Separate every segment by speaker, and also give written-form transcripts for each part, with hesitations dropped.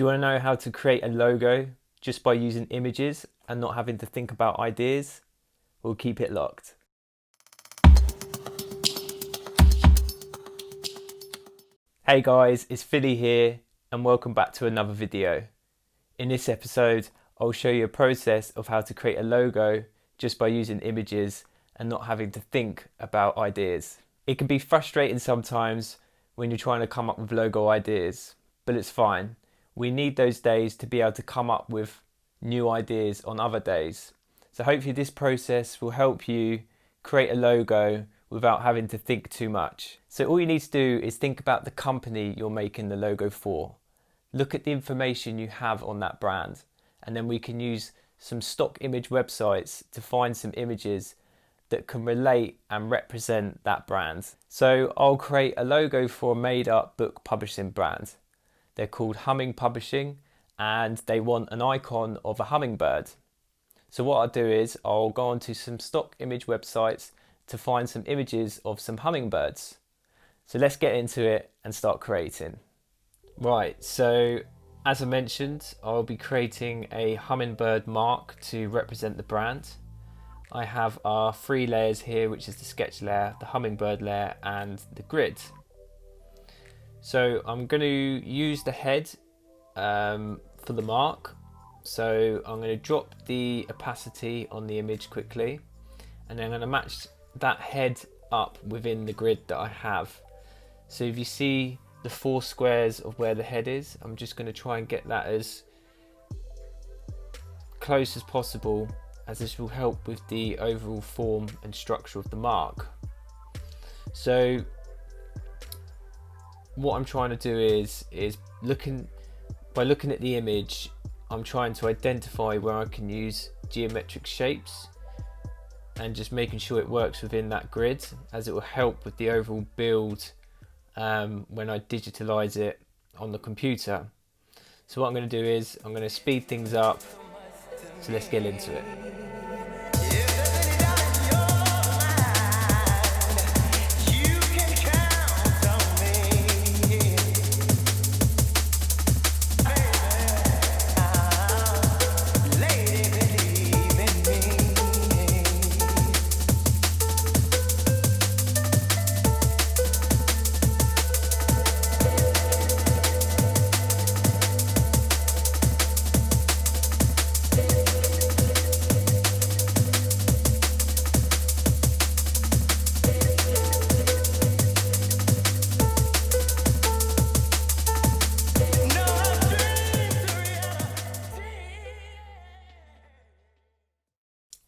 Speaker 1: Do you want to know how to create a logo just by using images and not having to think about ideas? We'll keep it locked. Hey guys, it's Philly here and welcome back to another video. In this episode, I'll show you a process of how to create a logo just by using images and not having to think about ideas. It can be frustrating sometimes when you're trying to come up with logo ideas, but it's fine. We need those days to be able to come up with new ideas on other days. So hopefully this process will help you create a logo without having to think too much. So all you need to do is think about the company you're making the logo for. Look at the information you have on that brand, and then we can use some stock image websites to find some images that can relate and represent that brand. So I'll create a logo for a made up book publishing brand. They're called Humming Publishing and they want an icon of a hummingbird. So what I'll do is I'll go onto some stock image websites to find some images of some hummingbirds. So let's get into it and start creating. Right, so as I mentioned, I'll be creating a hummingbird mark to represent the brand. I have our 3 layers here, which is the sketch layer, the hummingbird layer and the grid. So I'm going to use the head for the mark. So I'm going to drop the opacity on the image quickly, and then I'm going to match that head up within the grid that I have. So if you see the 4 squares of where the head is, I'm just going to try and get that as close as possible, as this will help with the overall form and structure of the mark. So what I'm trying to do is by looking at the image, I'm trying to identify where I can use geometric shapes and just making sure it works within that grid, as it will help with the overall build when I digitalize it on the computer. So what I'm going to do is I'm going to speed things up, so let's get into it.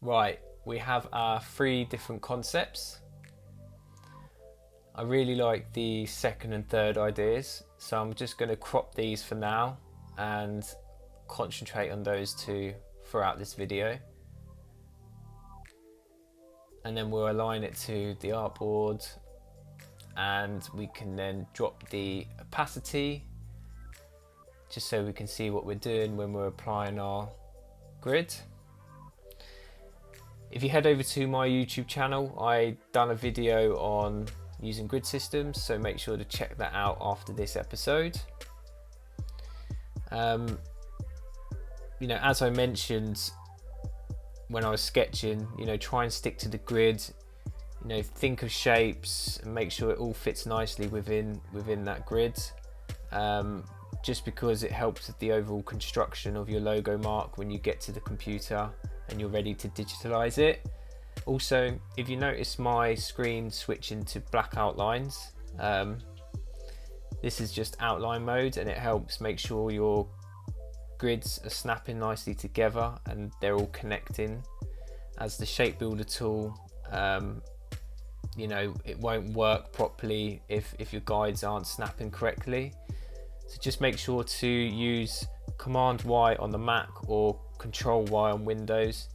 Speaker 1: Right, we have our 3 different concepts. I really like the second and third ideas, so I'm just going to crop these for now and concentrate on those 2 throughout this video. And then we'll align it to the artboard, and we can then drop the opacity just so we can see what we're doing when we're applying our grid. If you head over to my YouTube channel, I've done a video on using grid systems, so make sure to check that out after this episode. You know, as I mentioned when I was sketching, you know, try and stick to the grid. You know, think of shapes and make sure it all fits nicely within that grid. Just because it helps with the overall construction of your logo mark when you get to the computer and you're ready to digitalize it. Also, if you notice my screen switching to black outlines, this is just outline mode, and it helps make sure your grids are snapping nicely together and they're all connecting. As the shape builder tool, you know, it won't work properly if your guides aren't snapping correctly. So just make sure to use Command Y on the Mac or Control Y on Windows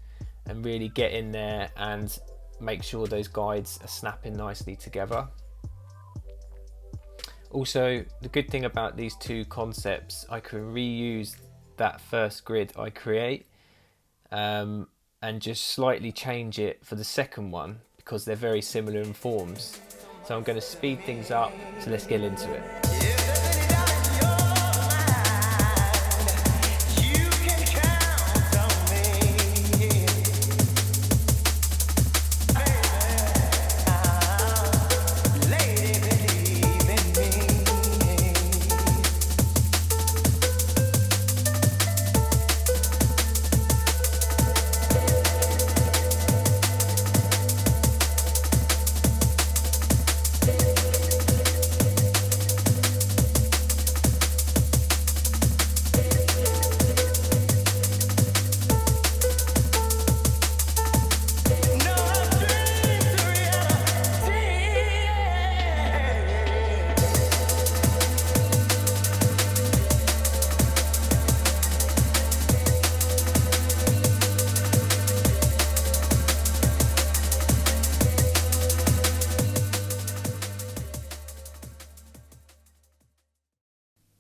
Speaker 1: and really get in there and make sure those guides are snapping nicely together. Also, the good thing about these 2 concepts, I can reuse that first grid I create and just slightly change it for the second one because they're very similar in forms. So I'm going to speed things up, so let's get into it.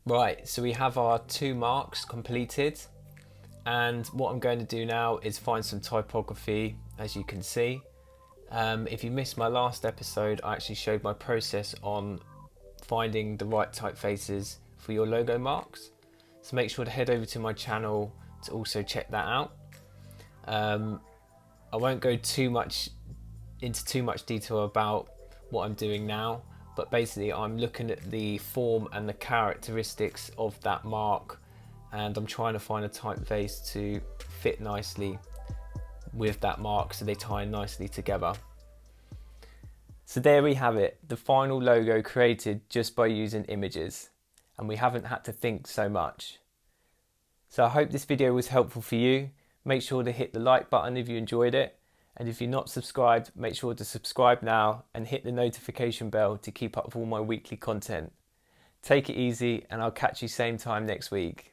Speaker 1: Right, so we have our 2 marks completed, and what I'm going to do now is find some typography, as you can see. If you missed my last episode, I actually showed my process on finding the right typefaces for your logo marks. So make sure to head over to my channel to also check that out. I won't go into too much detail about what I'm doing now, but basically I'm looking at the form and the characteristics of that mark, and I'm trying to find a typeface to fit nicely with that mark so they tie nicely together. So there we have it, the final logo created just by using images, and we haven't had to think so much. So I hope this video was helpful for you. Make sure to hit the like button if you enjoyed it, and if you're not subscribed, make sure to subscribe now and hit the notification bell to keep up with all my weekly content. Take it easy, and I'll catch you same time next week.